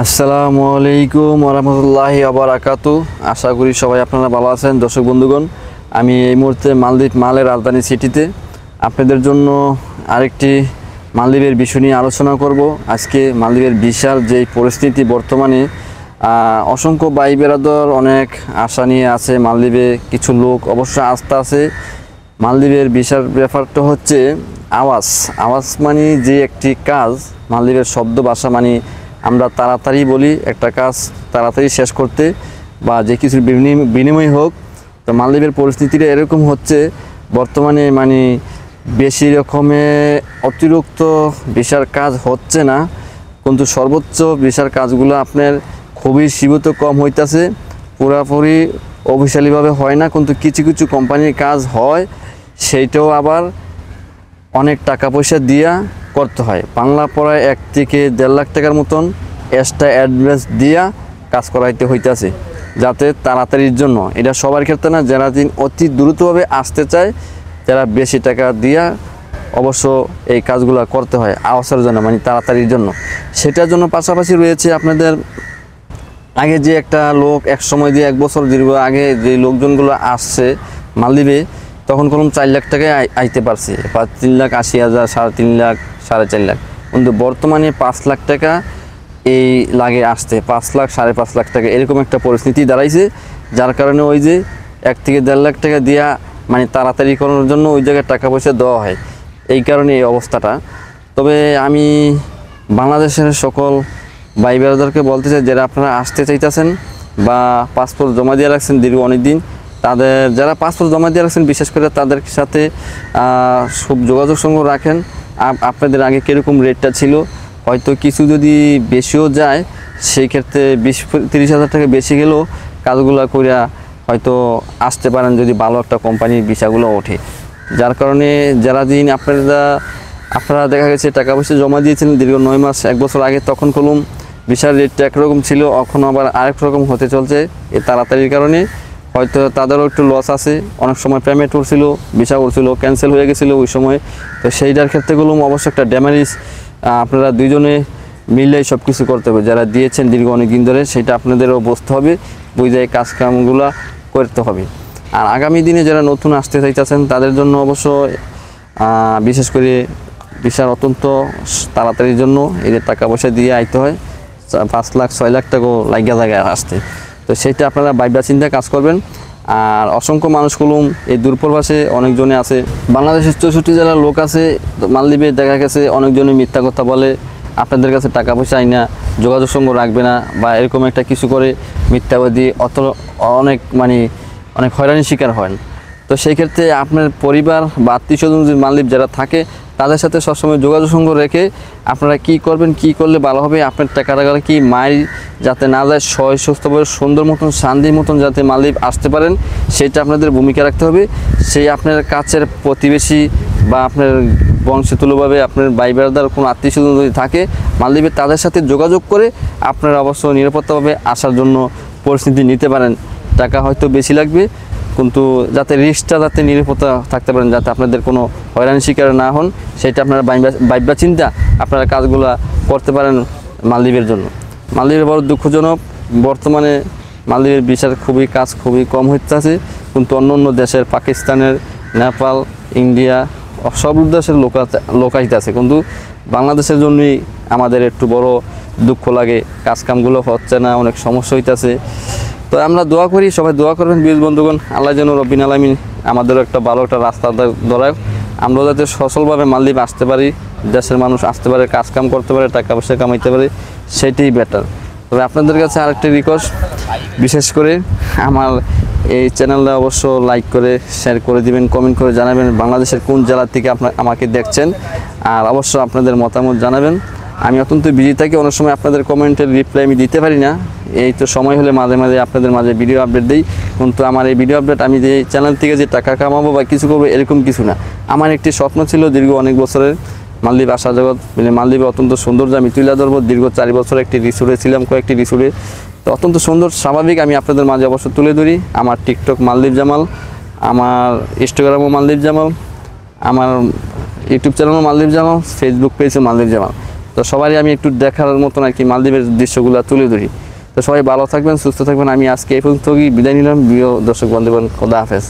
আসসালামু আলাইকুম ওরহমতুল্লাহি ওবারাকাতু। আশা করি সবাই আপনারা ভালো আছেন। দর্শক বন্ধুগণ, আমি এই মুহূর্তে মালদ্বীপ মালের রাজধানী সিটিতে আপনাদের জন্য আরেকটি মালদ্বীপের বিষয় নিয়ে আলোচনা করব। আজকে মালদ্বীপের বিশাল যেই পরিস্থিতি বর্তমানে, অসংখ্য ভাই বেরাদর অনেক আশা নিয়ে আছে মালদ্বীপে। কিছু লোক অবশ্য আস্থা আছে। মালদ্বীপের বিশাল ব্যাপারটা হচ্ছে আওয়াজ মানে যে একটি কাজ, মালদ্বীপের শব্দ ভাষা মানে আমরা তাড়াতাড়ি বলি একটা কাজ তাড়াতাড়ি শেষ করতে বা যে কিছুর বিনিময় হোক। তো মালদ্বীপের পরিস্থিতিটা এরকম হচ্ছে বর্তমানে, মানে বেশি রকমের অতিরিক্ত ভিসার কাজ হচ্ছে না, কিন্তু সর্বোচ্চ ভিসার কাজগুলো আপনার খুবই সীমিত কম হইতেছে। পুরাপুরি অফিসিয়ালিভাবে হয় না, কিন্তু কিছু কিছু কোম্পানির কাজ হয়, সেইটাও আবার অনেক টাকা পয়সা দিয়া করতে হয়। বাংলা পড়ায় 1 থেকে 1.5 লাখ টাকার মতন এক্সট্রা অ্যাডভান্স দিয়া কাজ করাইতে হইতেছে, যাতে তাড়াতাড়ির জন্য। এটা সবার ক্ষেত্রে না, যারা অতি দ্রুতভাবে আসতে চায়, যারা বেশি টাকা দিয়া অবশ্য এই কাজগুলো করতে হয় আওয়াজের জন্য, মানে তাড়াতাড়ির জন্য। সেটার জন্য পাশাপাশি রয়েছে আপনাদের আগে যে একটা লোক এক সময় দিয়ে 1 বছর দীর্ঘ আগে যে লোকজনগুলো আসছে মালদ্বীপে, তখন কোনো 4 লাখ টাকায় আইতে পারছে, 3,80,000, 3.5 লাখ, 4.5 লাখ। কিন্তু বর্তমানে 5 লাখ টাকা এই লাগে আসতে, 5 লাখ, 5.5 লাখ টাকা, এরকম একটা পরিস্থিতি দাঁড়াইছে। যার কারণে ওই যে 1 থেকে 1.5 লাখ টাকা দিয়া মানে তাড়াতাড়ি করানোর জন্য ওই জায়গায় টাকা পয়সা দেওয়া হয়, এই কারণে এই অবস্থাটা। তবে আমি বাংলাদেশের সকল ভাই ব্রাদারকে বলতে চাই, যারা আপনারা আসতে চাইতেছেন বা পাসপোর্ট জমা দিয়ে রাখছেন দীর্ঘ অনেক দিন, তাদের যারা পাসপোর্ট জমা দিয়ে রাখছেন, বিশেষ করে তাদের সাথে খুব যোগাযোগ সঙ্গ রাখেন। আপনাদের আগে কীরকম রেটটা ছিল, হয়তো কিছু যদি বেশিও যায়, সেই ক্ষেত্রে 20-30 হাজার টাকা বেশি গেলেও কাজগুলো কইরা হয়তো আসতে পারেন, যদি ভালো একটা কোম্পানির ভিসাগুলো ওঠে। যার কারণে যারা দিন আপনারা দেখা গেছে টাকা পয়সা জমা দিয়েছিলেন দীর্ঘ 9 মাস 1 বছর আগে, তখন কলম ভিসার রেটটা একরকম ছিল, এখন আবার আরেক রকম হতে চলছে। এই তাড়াতাড়ির কারণে হয়তো তাদেরও একটু লস আছে। অনেক সময় পেমেন্ট করছিল, ভিসা করছিল, ক্যান্সেল হয়ে গেছিলো ওই সময়। তো সেইটার ক্ষেত্রে গেলেও অবশ্য একটা ড্যামেজ আপনারা দুইজনে মিললেই সব কিছু করতে হবে। যারা দিয়েছেন দীর্ঘ অনেক দিন ধরে, সেটা আপনাদেরও বুঝতে হবে, বুঝে কাজকামগুলো করতে হবে। আর আগামী দিনে যারা নতুন আসতে চাইতেছেন, তাদের জন্য অবশ্য বিশেষ করে ভিসার অত্যন্ত তাড়াতাড়ির জন্য এদের টাকা পয়সা দিয়ে আইতে হয়। 5 লাখ 6 লাখ টাকাও লাগিয়া জায়গায় আসতে। তো সেইটা আপনারা ভাইবা চিন্তা কাজ করবেন। আর অসংখ্য মানুষগুলো এই দূরপ্রবাসে অনেকজনে আছে, বাংলাদেশের 64 জেলার লোক আছে মালদ্বীপে। দেখা গেছে অনেকজনে মিথ্যা কথা বলে, আপনাদের কাছে টাকা পয়সা আইনা যোগাযোগ সঙ্গ রাখবে না, বা এরকম একটা কিছু করে মিথ্যাবাদী অনেক হয়রানির শিকার হয়। তো সেই ক্ষেত্রে আপনার পরিবার বা আত্মীয়স্বজন যদি মালদ্বীপ যারা থাকে, তাদের সাথে সবসময় যোগাযোগ সঙ্গ রেখে আপনারা কী করবেন, কী করলে ভালো হবে, আপনার টাকাটা কি মাইল যাতে না যায়, সুস্থভাবে সুন্দর মতন শান্তি মতন যাতে মালদ্বীপ আসতে পারেন, সেটা আপনাদের ভূমিকা রাখতে হবে। সেই আপনার কাছের প্রতিবেশী বা আপনার বংশতুল্যভাবে আপনার ভাই ব্রাদার কোনো আত্মীয়স্বজন যদি থাকে মালদ্বীপে, তাদের সাথে যোগাযোগ করে আপনারা অবশ্য নিরাপত্তাভাবে আসার জন্য পরিস্থিতি নিতে পারেন। টাকা হয়তো বেশি লাগবে, কিন্তু যাতে রিস্কটা যাতে নিরাপত্তা থাকতে পারেন, যাতে আপনাদের কোনো হয়রানির শিকার না হন, সেটা আপনারা ভাইবা চিন্তা আপনারা কাজগুলো করতে পারেন মালদ্বীপের জন্য। মালদ্বীপের বড় দুঃখজনক, বর্তমানে মালদ্বীপের ভিসার কাজ খুবই কম হচ্ছে, কিন্তু অন্য দেশের পাকিস্তানের, নেপাল, ইন্ডিয়া সব দেশের লোক আছে, কিন্তু বাংলাদেশের জন্যই আমাদের একটু বড় দুঃখ লাগে, কাজকামগুলো হচ্ছে না, অনেক সমস্যা হইতেছে। তো আমরা দোয়া করি, সবাই দোয়া করবেন বীর বন্ধুগণ, আল্লাহ যেন রব্বিল আলামিন আমাদেরও একটা ভালো একটা রাস্তা ধরায়, আমরা যাতে সচলভাবে মালদ্বীপ আসতে পারি, দেশের মানুষ আসতে পারে, কাজকাম করতে পারে, টাকা পয়সা কামাইতে পারে, সেটাই বেটার। তবে আপনাদের কাছে আরেকটি রিকোয়েস্ট, বিশেষ করে আমার এই চ্যানেলটা অবশ্য লাইক করে শেয়ার করে দিবেন, কমেন্ট করে জানাবেন বাংলাদেশের কোন জেলা থেকে আমাকে দেখছেন, আর অবশ্য আপনাদের মতামত জানাবেন। আমি অত্যন্ত বিজি থাকি, অনেক সময় আপনাদের কমেন্টের রিপ্লাই আমি দিতে পারি না। এই তো সময় হলে মাঝে মাঝে আপনাদের মাঝে ভিডিও আপডেট দিই, কিন্তু আমার এই ভিডিও আপডেট আমি যে চ্যানেল থেকে যে টাকা কামাবো বা কিছু করবো এরকম কিছু না। আমার একটি স্বপ্ন ছিল দীর্ঘ অনেক বছরের, মালদ্বীপ আসা জগৎ, মানে মালদ্বীপে অত্যন্ত সৌন্দর্য আমি তুলে ধরবো। দীর্ঘ 4 বছর একটি রিসোর্টে ছিলাম, কয়েকটি রিসোর্টে, তো অত্যন্ত সুন্দর, স্বাভাবিক আমি আপনাদের মাঝে অবশ্য তুলে ধরি। আমার টিকটক মালদ্বীপ জামাল, আমার ইনস্টাগ্রামও মালদ্বীপ জামাল, আমার ইউটিউব চ্যানেলও মালদ্বীপ জামাল, ফেসবুক পেজও মালদ্বীপ জামাল। তো সবারই আমি একটু দেখার মতন আর কি মালদ্বীপের দৃশ্যগুলো তুলে ধরি। তো সবাই ভালো থাকবেন, সুস্থ থাকবেন। আমি আজকে এই পর্যন্তই বিদায় নিলাম। প্রিয় দর্শক বন্ধুগণ, খোদা হাফেজ।